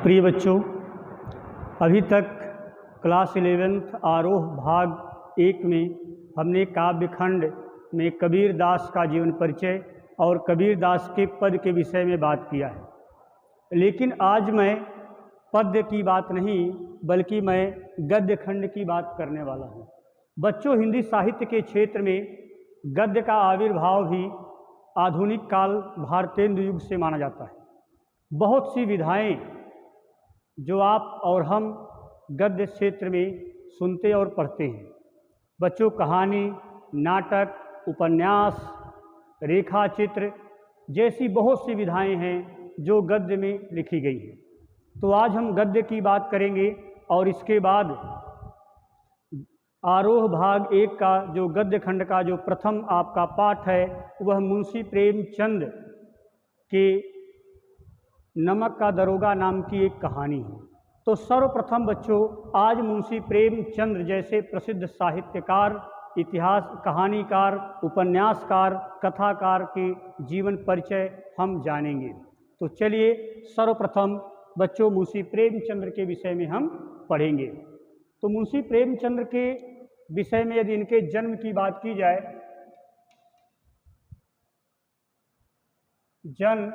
प्रिय बच्चों, अभी तक क्लास 11th आरोह भाग 1 में हमने काव्य खंड में कबीर दास का जीवन परिचय और कबीर दास के पद के विषय में बात किया है। लेकिन आज मैं पद्य की बात नहीं बल्कि मैं गद्य खंड की बात करने वाला हूँ। बच्चों, हिंदी साहित्य के क्षेत्र में गद्य का आविर्भाव भी आधुनिक काल भारतेंदु युग से माना जाता है। बहुत सी विधाएं जो आप और हम गद्य क्षेत्र में सुनते और पढ़ते हैं। बच्चों, कहानी, नाटक, उपन्यास, रेखाचित्र जैसी बहुत सी विधाएं हैं जो गद्य में लिखी गई हैं। तो आज हम गद्य की बात करेंगे और इसके बाद आरोह भाग 1 का जो गद्य खंड का जो प्रथम आपका पाठ है वह मुंशी प्रेमचंद के नमक का दरोगा नाम की एक कहानी है। तो सर्वप्रथम बच्चों, आज मुंशी प्रेमचंद जैसे प्रसिद्ध साहित्यकार, इतिहास कहानीकार, उपन्यासकार, कथाकार के जीवन परिचय हम जानेंगे। तो चलिए सर्वप्रथम बच्चों मुंशी प्रेमचंद के विषय में हम पढ़ेंगे। तो मुंशी प्रेमचंद के विषय में यदि इनके जन्म की बात की जाए, जन्म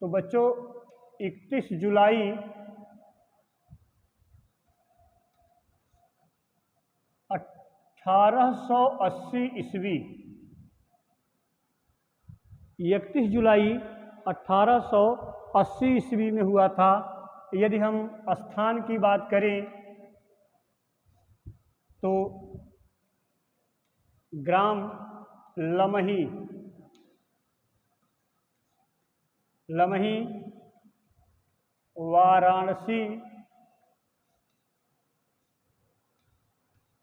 तो बच्चों 31 जुलाई 1880 ईस्वी, 31 जुलाई 1880 ईस्वी में हुआ था। यदि हम स्थान की बात करें तो ग्राम लमही, वाराणसी,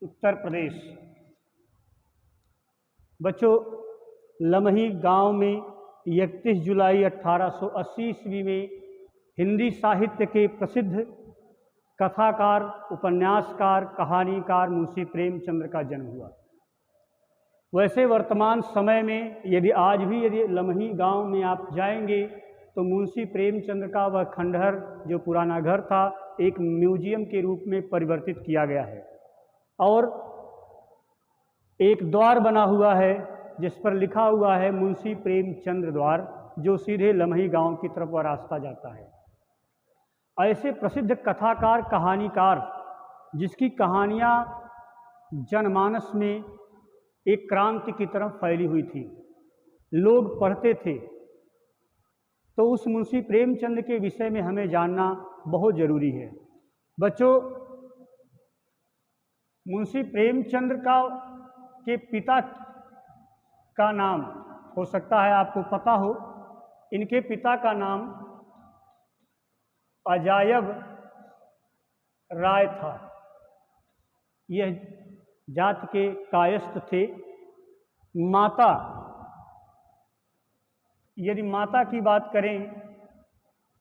उत्तर प्रदेश। बच्चों, लमही गांव में 31 जुलाई 1880 ईस्वी में हिंदी साहित्य के प्रसिद्ध कथाकार, उपन्यासकार, कहानीकार मुंशी प्रेमचंद का जन्म हुआ। वैसे वर्तमान समय में यदि लमही गांव में आप जाएंगे तो मुंशी प्रेमचंद का वह खंडहर जो पुराना घर था एक म्यूजियम के रूप में परिवर्तित किया गया है और एक द्वार बना हुआ है जिस पर लिखा हुआ है मुंशी प्रेमचंद द्वार, जो सीधे लमही गांव की तरफ वह रास्ता जाता है। ऐसे प्रसिद्ध कथाकार, कहानीकार जिसकी कहानियाँ जनमानस में एक क्रांति की तरफ फैली हुई थी, लोग पढ़ते थे, तो उस मुंशी प्रेमचंद के विषय में हमें जानना बहुत ज़रूरी है। बच्चों, मुंशी प्रेमचंद के पिता का नाम हो सकता है आपको पता हो। इनके पिता का नाम अजायब राय था। यह जात के कायस्थ थे। यदि माता की बात करें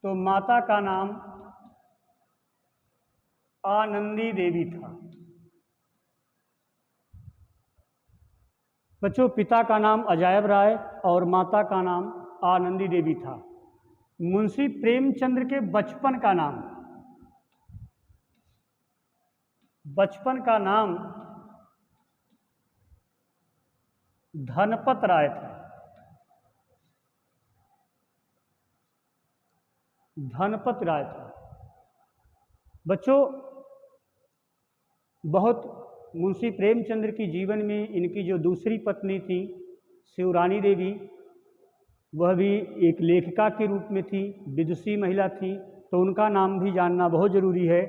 तो माता का नाम आनंदी देवी था। बच्चों, पिता का अजायब राय और माता का नाम आनंदी देवी था। मुंशी प्रेमचंद के बचपन का नाम धनपत राय था। बच्चों, मुंशी प्रेमचंद की जीवन में इनकी जो दूसरी पत्नी थी शिवरानी देवी, वह भी एक लेखिका के रूप में थी, विदुषी महिला थी, तो उनका नाम भी जानना बहुत ज़रूरी है।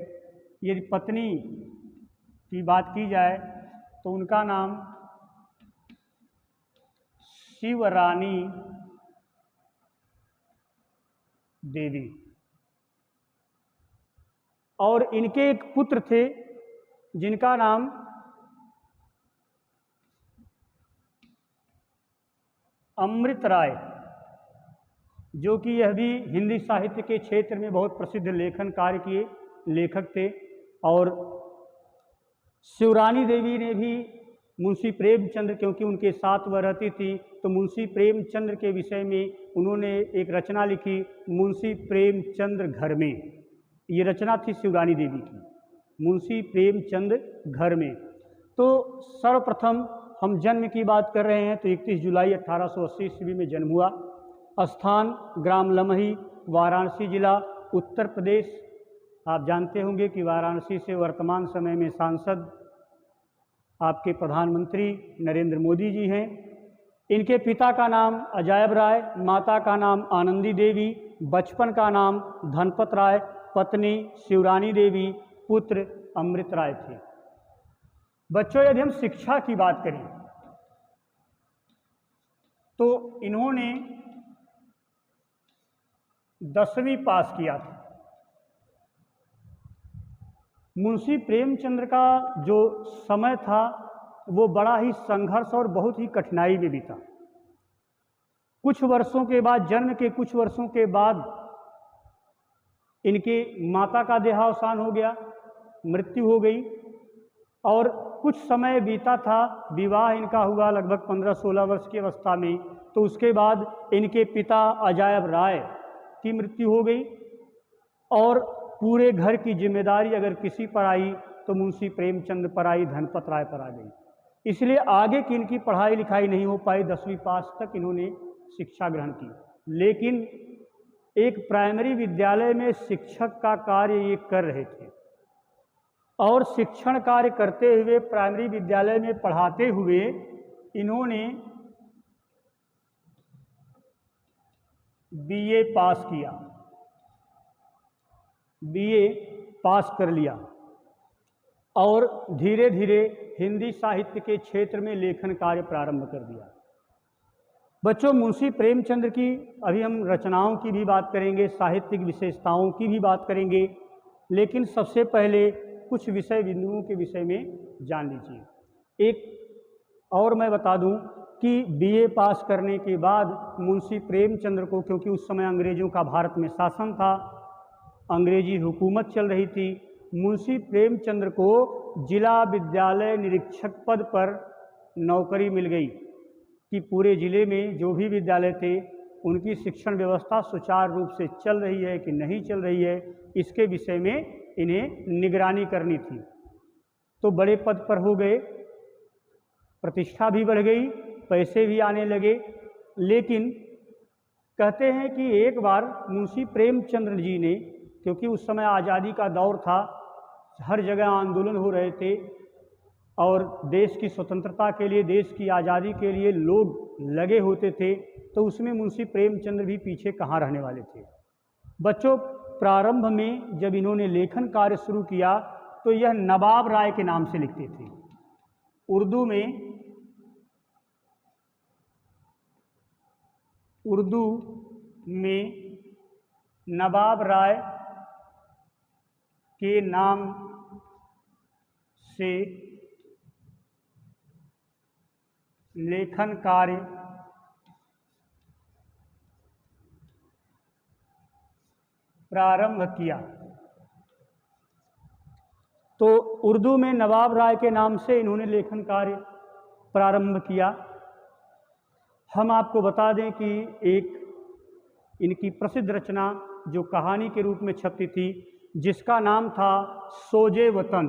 यदि पत्नी की बात की जाए तो उनका नाम शिवरानी देवी, और इनके एक पुत्र थे जिनका नाम अमृत राय, जो कि यह भी हिंदी साहित्य के क्षेत्र में बहुत प्रसिद्ध लेखन कार्य किए लेखक थे। और शिवरानी देवी ने भी मुंशी प्रेमचंद, क्योंकि उनके साथ वह रहती थी, तो मुंशी प्रेमचंद के विषय में उन्होंने एक रचना लिखी मुंशी प्रेमचंद्र घर में। ये रचना थी शिवरानी देवी की, मुंशी प्रेमचंद घर में। तो सर्वप्रथम हम जन्म की बात कर रहे हैं तो 31 जुलाई 1880 ईस्वी में जन्म हुआ। स्थान ग्राम लमही, वाराणसी जिला, उत्तर प्रदेश। आप जानते होंगे कि वाराणसी से वर्तमान समय में सांसद आपके प्रधानमंत्री नरेंद्र मोदी जी हैं। इनके पिता का नाम अजायब राय, माता का नाम आनंदी देवी, बचपन का नाम धनपत राय, पत्नी शिवरानी देवी, पुत्र अमृत राय थे। बच्चों, यदि हम शिक्षा की बात करें तो इन्होंने 10वीं पास किया था। मुंशी प्रेमचंद्र का जो समय था वो बड़ा ही संघर्ष और बहुत ही कठिनाई में बीता। कुछ वर्षों के बाद, जन्म के कुछ वर्षों के बाद इनके माता का देहावसान हो गया, मृत्यु हो गई। और कुछ समय बीता था, विवाह इनका हुआ लगभग 15-16 वर्ष की अवस्था में। तो उसके बाद इनके पिता अजायब राय की मृत्यु हो गई और पूरे घर की जिम्मेदारी अगर किसी पर आई तो मुंशी प्रेमचंद पर आई, धनपत राय पर आ गई। इसलिए आगे की इनकी पढ़ाई लिखाई नहीं हो पाई। 10वीं पास तक इन्होंने शिक्षा ग्रहण की, लेकिन एक प्राइमरी विद्यालय में शिक्षक का कार्य ये कर रहे थे और शिक्षण कार्य करते हुए, प्राइमरी विद्यालय में पढ़ाते हुए इन्होंने बीए पास किया, बीए पास कर लिया और धीरे धीरे हिंदी साहित्य के क्षेत्र में लेखन कार्य प्रारंभ कर दिया। बच्चों, मुंशी प्रेमचंद्र की अभी हम रचनाओं की भी बात करेंगे, साहित्यिक विशेषताओं की भी बात करेंगे, लेकिन सबसे पहले कुछ विषय बिंदुओं के विषय में जान लीजिए। एक और मैं बता दूं कि बीए पास करने के बाद मुंशी प्रेमचंद्र को, क्योंकि उस समय अंग्रेज़ों का भारत में शासन था, अंग्रेजी हुकूमत चल रही थी, मुंशी प्रेमचंद्र को जिला विद्यालय निरीक्षक पद पर नौकरी मिल गई कि पूरे ज़िले में जो भी विद्यालय थे उनकी शिक्षण व्यवस्था सुचारू रूप से चल रही है कि नहीं चल रही है, इसके विषय में इन्हें निगरानी करनी थी। तो बड़े पद पर हो गए, प्रतिष्ठा भी बढ़ गई, पैसे भी आने लगे। लेकिन कहते हैं कि एक बार मुंशी प्रेमचंद्र जी ने, क्योंकि उस समय आज़ादी का दौर था, हर जगह आंदोलन हो रहे थे और देश की स्वतंत्रता के लिए, देश की आज़ादी के लिए लोग लगे होते थे, तो उसमें मुंशी प्रेमचंद्र भी पीछे कहाँ रहने वाले थे। बच्चों, प्रारंभ में जब इन्होंने लेखन कार्य शुरू किया तो यह नवाब राय के नाम से लिखते थे। उर्दू में नवाब राय के नाम से लेखन कार्य प्रारंभ किया। तो उर्दू में नवाब राय के नाम से इन्होंने लेखन कार्य प्रारंभ किया। हम आपको बता दें कि एक इनकी प्रसिद्ध रचना जो कहानी के रूप में छपती थी, जिसका नाम था सोजे वतन।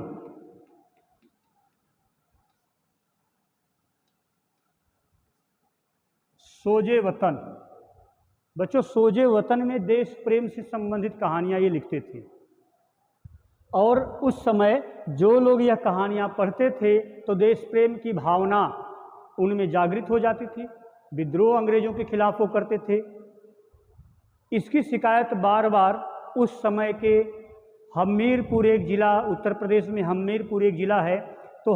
सोजे वतन। बच्चों, सोजे वतन में देश प्रेम से संबंधित कहानियाँ ये लिखते थे और उस समय जो लोग यह कहानियाँ पढ़ते थे तो देश प्रेम की भावना उनमें जागृत हो जाती थी, विद्रोह अंग्रेजों के खिलाफ वो करते थे। इसकी शिकायत बार बार उस समय के हमीरपुर, एक ज़िला उत्तर प्रदेश में हमीरपुर एक ज़िला है, तो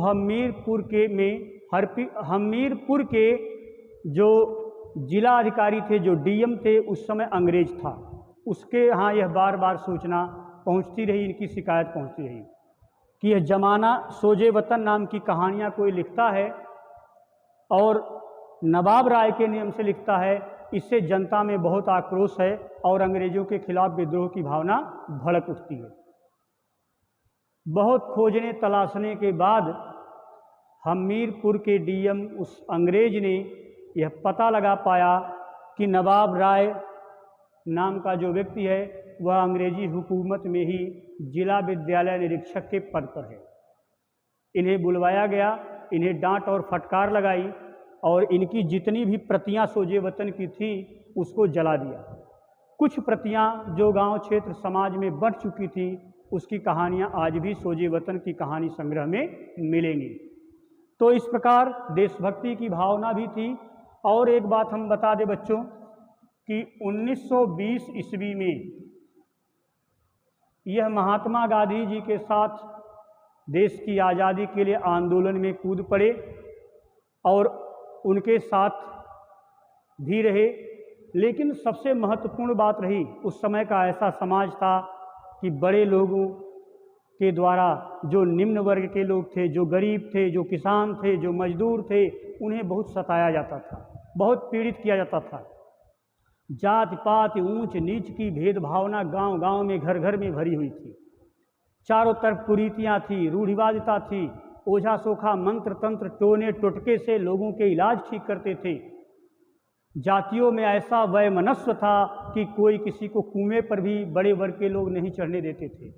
हमीरपुर के जो जिला अधिकारी थे, जो डीएम थे, उस समय अंग्रेज था, उसके यहाँ यह बार बार सूचना पहुँचती रही, इनकी शिकायत पहुँचती रही कि यह जमाना सोजे वतन नाम की कहानियाँ कोई लिखता है और नवाब राय के नियम से लिखता है, इससे जनता में बहुत आक्रोश है और अंग्रेज़ों के खिलाफ विद्रोह की भावना भड़क उठती है। बहुत खोजने तलाशने के बाद हमीरपुर के डीएम, उस अंग्रेज ने यह पता लगा पाया कि नवाब राय नाम का जो व्यक्ति है वह अंग्रेजी हुकूमत में ही जिला विद्यालय निरीक्षक के पद पर है। इन्हें बुलवाया गया, इन्हें डांट और फटकार लगाई और इनकी जितनी भी प्रतियां सोजे वतन की थी उसको जला दिया। कुछ प्रतियां जो गांव क्षेत्र समाज में बंट चुकी थी उसकी कहानियां आज भी सोजे वतन की कहानी संग्रह में मिलेंगी। तो इस प्रकार देशभक्ति की भावना भी थी। और एक बात हम बता दें बच्चों कि 1920 ईस्वी में यह महात्मा गांधी जी के साथ देश की आज़ादी के लिए आंदोलन में कूद पड़े और उनके साथ भी रहे। लेकिन सबसे महत्वपूर्ण बात रही, उस समय का ऐसा समाज था कि बड़े लोगों के द्वारा जो निम्न वर्ग के लोग थे, जो गरीब थे, जो किसान थे, जो मजदूर थे, उन्हें बहुत सताया जाता था, बहुत पीड़ित किया जाता था। जाति पात ऊंच नीच की भेदभावना गांव गांव में घर घर में भरी हुई थी। चारों तरफ कुरीतियाँ थी, रूढ़िवादिता थी। ओझा सोखा मंत्र तंत्र टोने टोटके से लोगों के इलाज ठीक करते थे। जातियों में ऐसा वैमनस्व था कि कोई किसी को कुएं पर भी बड़े वर्ग के लोग नहीं चढ़ने देते थे।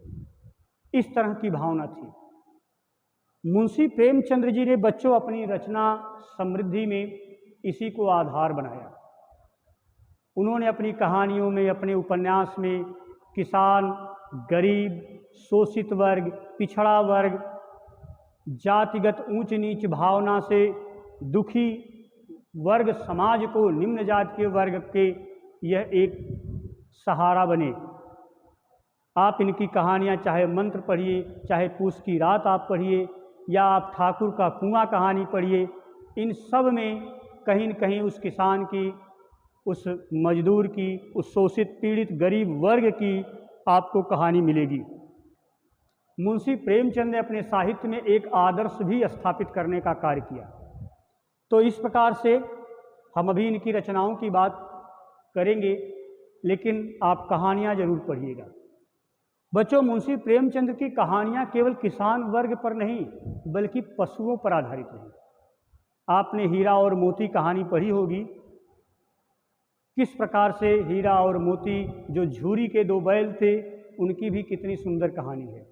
इस तरह की भावना थी। मुंशी प्रेमचंद्र जी ने बच्चों अपनी रचना समृद्धि में इसी को आधार बनाया। उन्होंने अपनी कहानियों में, अपने उपन्यास में किसान, गरीब, शोषित वर्ग, पिछड़ा वर्ग, जातिगत ऊंच नीच भावना से दुखी वर्ग समाज को, निम्न जाति के वर्ग के यह एक सहारा बने। आप इनकी कहानियाँ चाहे मंत्र पढ़िए, चाहे पूस की रात आप पढ़िए, या आप ठाकुर का कुआं कहानी पढ़िए, इन सब में कहीं न कहीं उस किसान की, उस मजदूर की, उस शोषित पीड़ित गरीब वर्ग की आपको कहानी मिलेगी। मुंशी प्रेमचंद ने अपने साहित्य में एक आदर्श भी स्थापित करने का कार्य किया। तो इस प्रकार से हम अभी इनकी रचनाओं की बात करेंगे, लेकिन आप कहानियाँ जरूर पढ़िएगा। बच्चों, मुंशी प्रेमचंद की कहानियाँ केवल किसान वर्ग पर नहीं बल्कि पशुओं पर आधारित हैं। आपने हीरा और मोती कहानी पढ़ी होगी। किस प्रकार से हीरा और मोती जो झूरी के दो बैल थे, उनकी भी कितनी सुंदर कहानी है।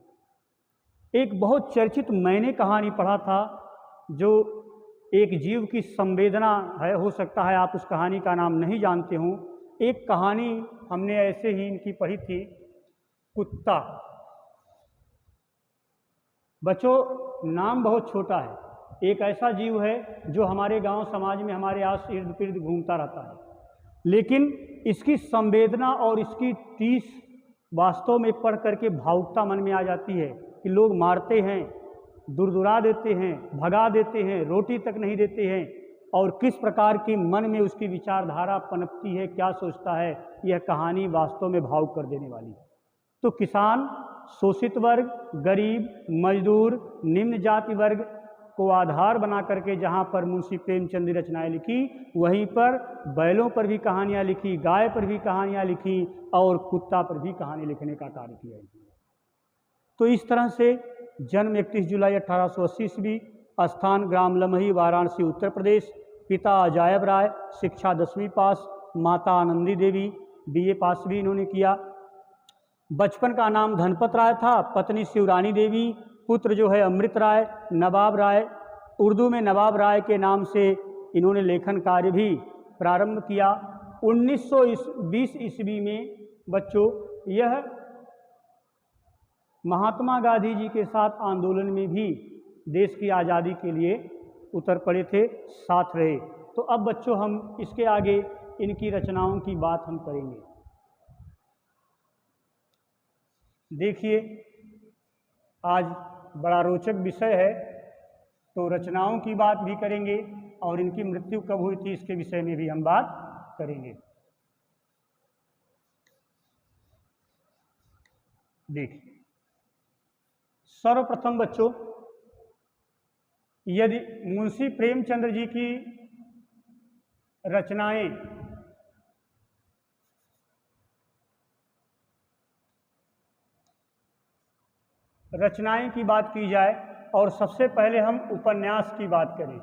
एक बहुत चर्चित मैंने कहानी पढ़ा था, जो एक जीव की संवेदना है, हो सकता है आप उस कहानी का नाम नहीं जानते हो। एक कहानी हमने ऐसे ही इनकी पढ़ी थी, कुत्ता। बच्चों, नाम बहुत छोटा है। एक ऐसा जीव है जो हमारे गांव समाज में हमारे आस इर्द गिर्द घूमता रहता है, लेकिन इसकी संवेदना और इसकी टीस वास्तव में पढ़ करके भावुकता मन में आ जाती है कि लोग मारते हैं, दुरदुरा देते हैं, भगा देते हैं, रोटी तक नहीं देते हैं, और किस प्रकार की मन में उसकी विचारधारा पनपती है, क्या सोचता है। यह कहानी वास्तव में भावुक कर देने वाली है। तो किसान, शोषित वर्ग, गरीब, मजदूर, निम्न जाति वर्ग को आधार बना करके जहाँ पर मुंशी प्रेमचंद ने रचनाएं लिखी, वहीं पर बैलों पर भी कहानियाँ लिखी, गाय पर भी कहानियाँ लिखी और कुत्ता पर भी कहानी लिखने का कार्य किया। तो इस तरह से जन्म 31 जुलाई 1880 ईस्वी, स्थान ग्राम लमही, वाराणसी, उत्तर प्रदेश। पिता अजायब राय, शिक्षा 10वीं पास, माता आनंदी देवी, BA पास भी इन्होंने किया। बचपन का नाम धनपत राय था, पत्नी शिवरानी देवी, पुत्र जो है अमृत राय, नवाब राय। उर्दू में नवाब राय के नाम से इन्होंने लेखन कार्य भी प्रारंभ किया। 1920 ईस्वी में बच्चों यह महात्मा गांधी जी के साथ आंदोलन में भी देश की आज़ादी के लिए उतर पड़े थे, साथ रहे। तो अब बच्चों हम इसके आगे इनकी रचनाओं की बात हम करेंगे। देखिए, आज बड़ा रोचक विषय है, तो रचनाओं की बात भी करेंगे और इनकी मृत्यु कब हुई थी इसके विषय में भी हम बात करेंगे। देखिए, सर्वप्रथम बच्चों, यदि मुंशी प्रेमचंद्र जी की रचनाएं की बात की जाए और सबसे पहले हम उपन्यास की बात करें,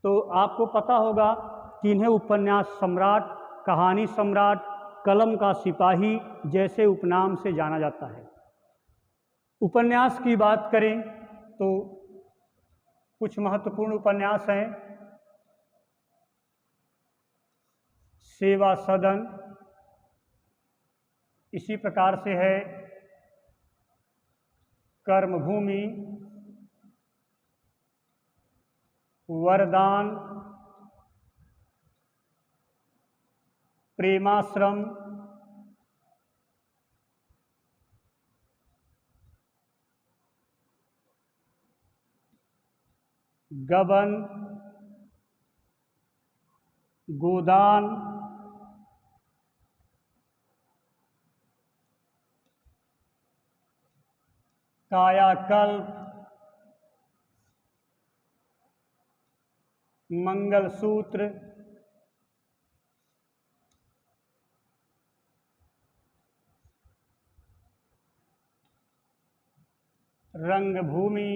तो आपको पता होगा कि इन्हें उपन्यास सम्राट, कहानी सम्राट, कलम का सिपाही जैसे उपनाम से जाना जाता है। उपन्यास की बात करें तो कुछ महत्वपूर्ण उपन्यास हैं। सेवा सदन, इसी प्रकार से है कर्मभूमि, वरदान, प्रेमाश्रम, गबन, गोदान, कायाकल्प, मंगलसूत्र, रंगभूमि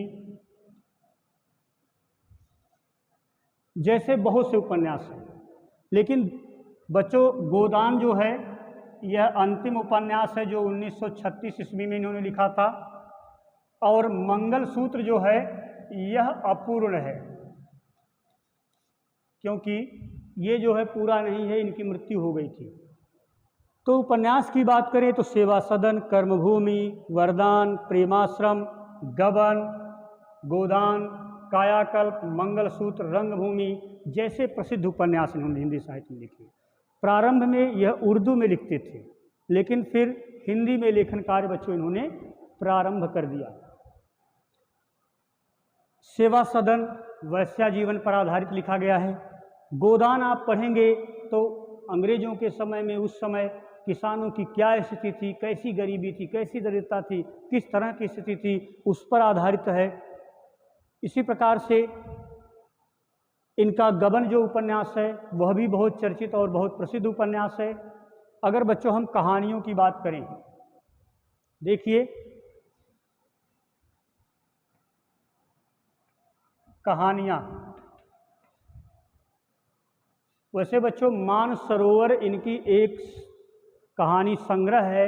जैसे बहुत से उपन्यास हैं। लेकिन बच्चों, गोदान जो है यह अंतिम उपन्यास है जो 1936 ईस्वी में इन्होंने लिखा था, और मंगलसूत्र जो है यह अपूर्ण है, क्योंकि ये जो है पूरा नहीं है, इनकी मृत्यु हो गई थी। तो उपन्यास की बात करें तो सेवा सदन, कर्मभूमि, वरदान, प्रेमाश्रम, गबन, गोदान, कायाकल्प, मंगलसूत्र, रंगभूमि जैसे प्रसिद्ध उपन्यास इन्होंने हिंदी साहित्य में लिखे। प्रारंभ में यह उर्दू में लिखते थे, लेकिन फिर हिंदी में लेखन कार्य बच्चों इन्होंने प्रारंभ कर दिया। सेवा सदन वैश्या जीवन पर आधारित लिखा गया है। गोदान आप पढ़ेंगे तो अंग्रेजों के समय में, उस समय किसानों की क्या स्थिति थी, कैसी गरीबी थी, कैसी दरिद्रता थी, किस तरह की स्थिति थी, उस पर आधारित है। इसी प्रकार से इनका गबन जो उपन्यास है वह भी बहुत चर्चित और बहुत प्रसिद्ध उपन्यास है। अगर बच्चों हम कहानियों की बात करें, देखिए कहानियाँ, वैसे बच्चों मानसरोवर इनकी एक कहानी संग्रह है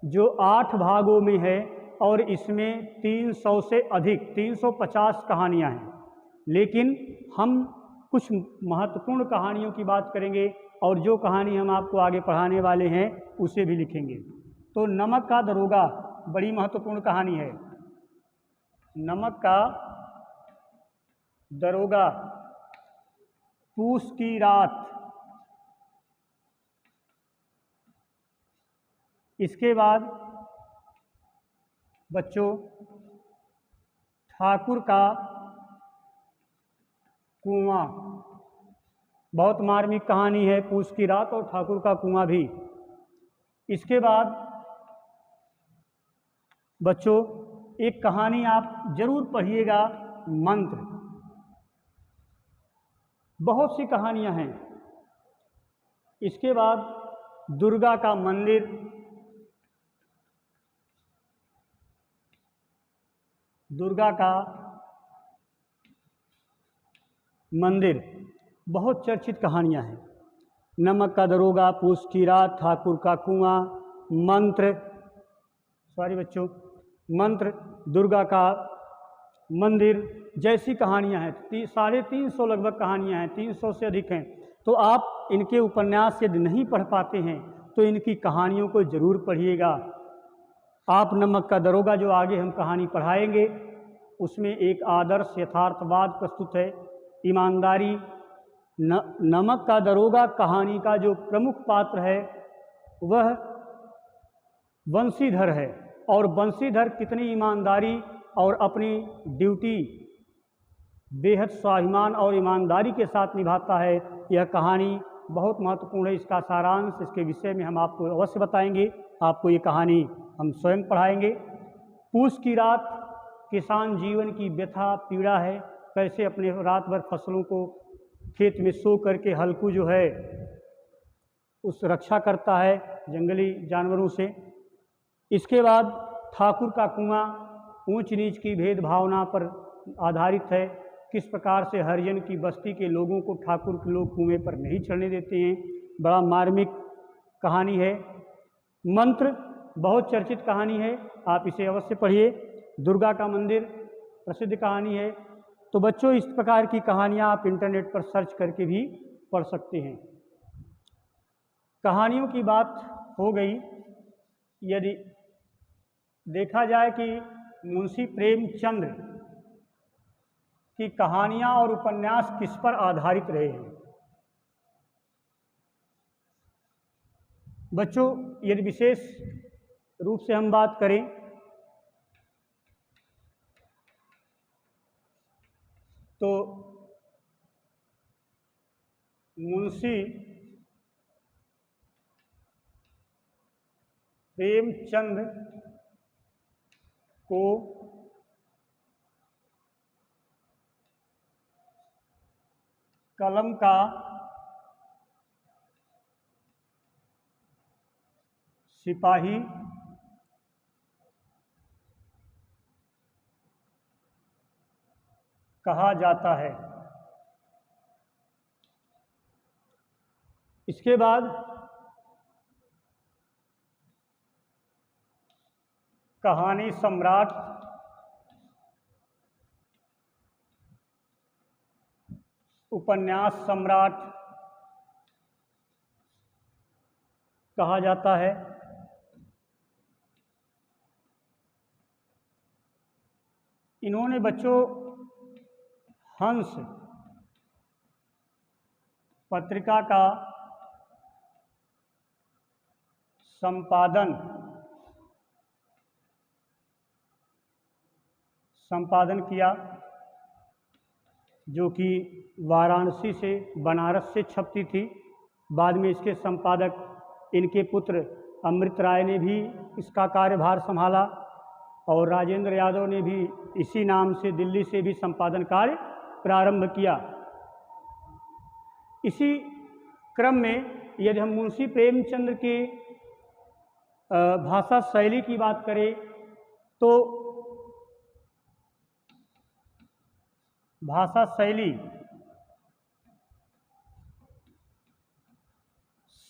जो 8 भागों में है, और इसमें 300 से अधिक 350 कहानियाँ हैं। लेकिन हम कुछ महत्वपूर्ण कहानियों की बात करेंगे, और जो कहानी हम आपको आगे पढ़ाने वाले हैं उसे भी लिखेंगे। तो नमक का दरोगा बड़ी महत्वपूर्ण कहानी है। नमक का दरोगा, पूस की रात। इसके बाद बच्चों ठाकुर का कुआं, बहुत मार्मिक कहानी है पूस की रात और ठाकुर का कुआं भी। इसके बाद बच्चों एक कहानी आप जरूर पढ़िएगा, मंत्र। बहुत सी कहानियां हैं। इसके बाद दुर्गा का मंदिर, दुर्गा का मंदिर बहुत चर्चित कहानियां हैं। नमक का दरोगा, पूस की रात, ठाकुर का कुआं, मंत्र, सॉरी बच्चों, मंत्र, दुर्गा का मंदिर जैसी कहानियां हैं। 350 लगभग कहानियां हैं, 300 से अधिक हैं। तो आप इनके उपन्यास यदि नहीं पढ़ पाते हैं तो इनकी कहानियों को जरूर पढ़िएगा। आप नमक का दरोगा जो आगे हम कहानी पढ़ाएंगे उसमें एक आदर्श यथार्थवाद प्रस्तुत है, ईमानदारी। नमक का दरोगा कहानी का जो प्रमुख पात्र है वह बंशीधर है, और बंशीधर कितनी ईमानदारी और अपनी ड्यूटी बेहद स्वाभिमान और ईमानदारी के साथ निभाता है, यह कहानी बहुत महत्वपूर्ण है। इसका सारांश, इसके विषय में हम आपको अवश्य बताएंगे। आपको ये कहानी हम स्वयं पढ़ाएंगे। पूस की रात किसान जीवन की व्यथा पीड़ा है, कैसे अपने रात भर फसलों को खेत में सो करके हल्कू जो है उस रक्षा करता है जंगली जानवरों से। इसके बाद ठाकुर का कुआं ऊंच नीच की भेदभावना पर आधारित है। किस प्रकार से हरिजन की बस्ती के लोगों को ठाकुर के लोग कुएं पर नहीं चढ़ने देते हैं। बड़ा मार्मिक कहानी है। मंत्र बहुत चर्चित कहानी है, आप इसे अवश्य पढ़िए। दुर्गा का मंदिर प्रसिद्ध कहानी है। तो बच्चों, इस प्रकार की कहानियाँ आप इंटरनेट पर सर्च करके भी पढ़ सकते हैं। कहानियों की बात हो गई। यदि देखा जाए कि मुंशी प्रेमचंद की कहानियाँ और उपन्यास किस पर आधारित रहे हैं। बच्चों, यदि विशेष रूप से हम बात करें तो मुंशी प्रेमचंद को कलम का सिपाही कहा जाता है। इसके बाद कहानी सम्राट उपन्यास सम्राट कहा जाता है। इन्होंने बच्चों हंस पत्रिका का संपादन किया, जो कि वाराणसी से बनारस से छपती थी। बाद में इसके संपादक इनके पुत्र अमृत राय ने भी इसका कार्यभार संभाला और राजेंद्र यादव ने भी इसी नाम से दिल्ली से भी संपादन कार्य प्रारंभ किया। इसी क्रम में यदि हम मुंशी प्रेमचंद की भाषा शैली की बात करें तो भाषा शैली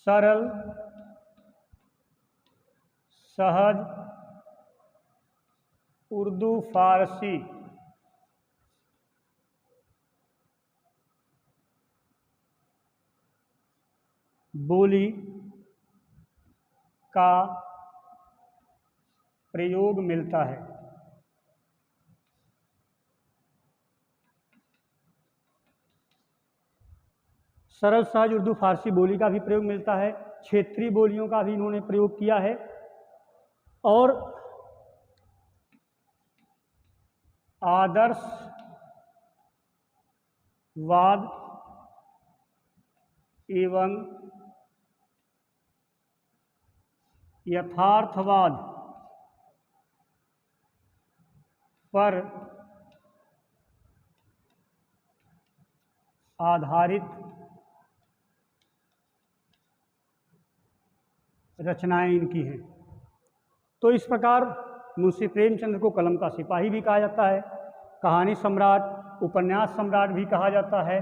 सरल, सहज, उर्दू फारसी बोली का प्रयोग मिलता है। सरल सहज उर्दू फारसी बोली का भी प्रयोग मिलता है, क्षेत्रीय बोलियों का भी इन्होंने प्रयोग किया है और आदर्शवाद एवं यथार्थवाद पर आधारित रचनाएं इनकी हैं। तो इस प्रकार मुंशी प्रेमचंद को कलम का सिपाही भी कहा जाता है, कहानी सम्राट, उपन्यास सम्राट भी कहा जाता है।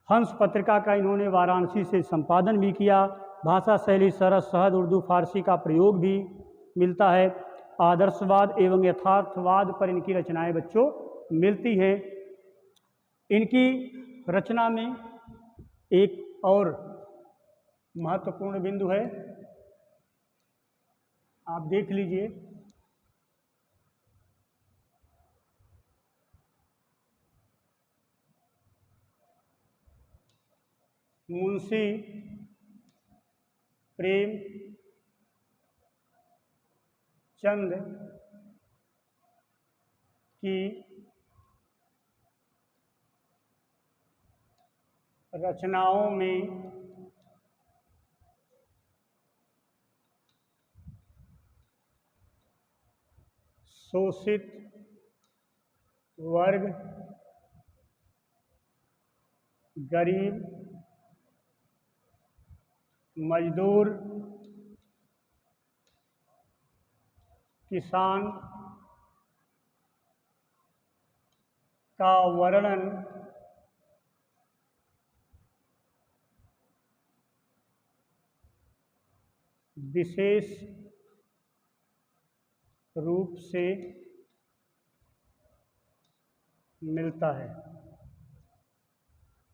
हंस पत्रिका का इन्होंने वाराणसी से संपादन भी किया। भाषा शैली सरस सहज उर्दू फारसी का प्रयोग भी मिलता है। आदर्शवाद एवं यथार्थवाद पर इनकी रचनाएं बच्चों मिलती हैं। इनकी रचना में एक और महत्वपूर्ण बिंदु है, आप देख लीजिए। मुंशी प्रेमचंद की रचनाओं में शोषित वर्ग, गरीब, मजदूर, किसान, का वर्णन विशेष रूप से मिलता है।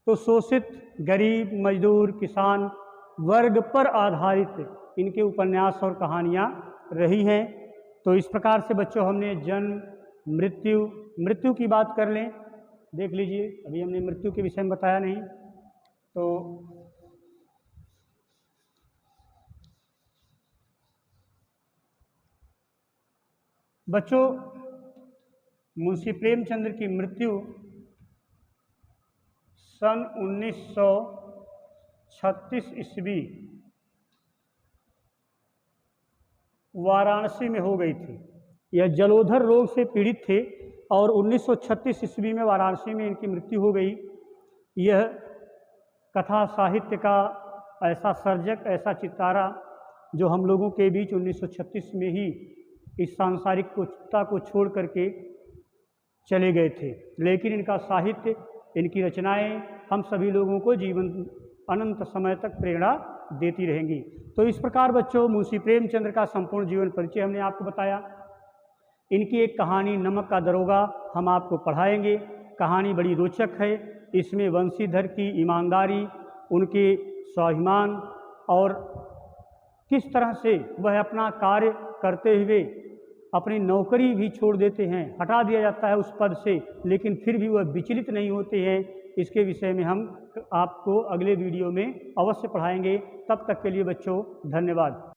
तो शोषित, गरीब, मजदूर, किसान वर्ग पर आधारित इनके उपन्यास और कहानियाँ रही हैं। तो इस प्रकार से बच्चों हमने जन्म, मृत्यु की बात कर लें, देख लीजिए, अभी हमने मृत्यु के विषय में बताया नहीं। तो बच्चों, मुंशी प्रेमचंद्र की मृत्यु सन 1936 ईस्वी वाराणसी में हो गई थी। यह जलोधर रोग से पीड़ित थे और 1936 ईस्वी में वाराणसी में इनकी मृत्यु हो गई। यह कथा साहित्य का ऐसा सर्जक, ऐसा चितारा जो हम लोगों के बीच 1936 में ही इस सांसारिकता को छोड़ करके चले गए थे, लेकिन इनका साहित्य, इनकी रचनाएं हम सभी लोगों को जीवन अनंत समय तक प्रेरणा देती रहेंगी। तो इस प्रकार बच्चों मुंशी प्रेमचंद्र का संपूर्ण जीवन परिचय हमने आपको बताया। इनकी एक कहानी नमक का दरोगा हम आपको पढ़ाएंगे। कहानी बड़ी रोचक है। इसमें वंशीधर की ईमानदारी, उनके स्वाभिमान और किस तरह से वह अपना कार्य करते हुए अपनी नौकरी भी छोड़ देते हैं, हटा दिया जाता है उस पद से, लेकिन फिर भी वह विचलित नहीं होते हैं। इसके विषय में हम आपको अगले वीडियो में अवश्य पढ़ाएंगे। तब तक के लिए बच्चों धन्यवाद।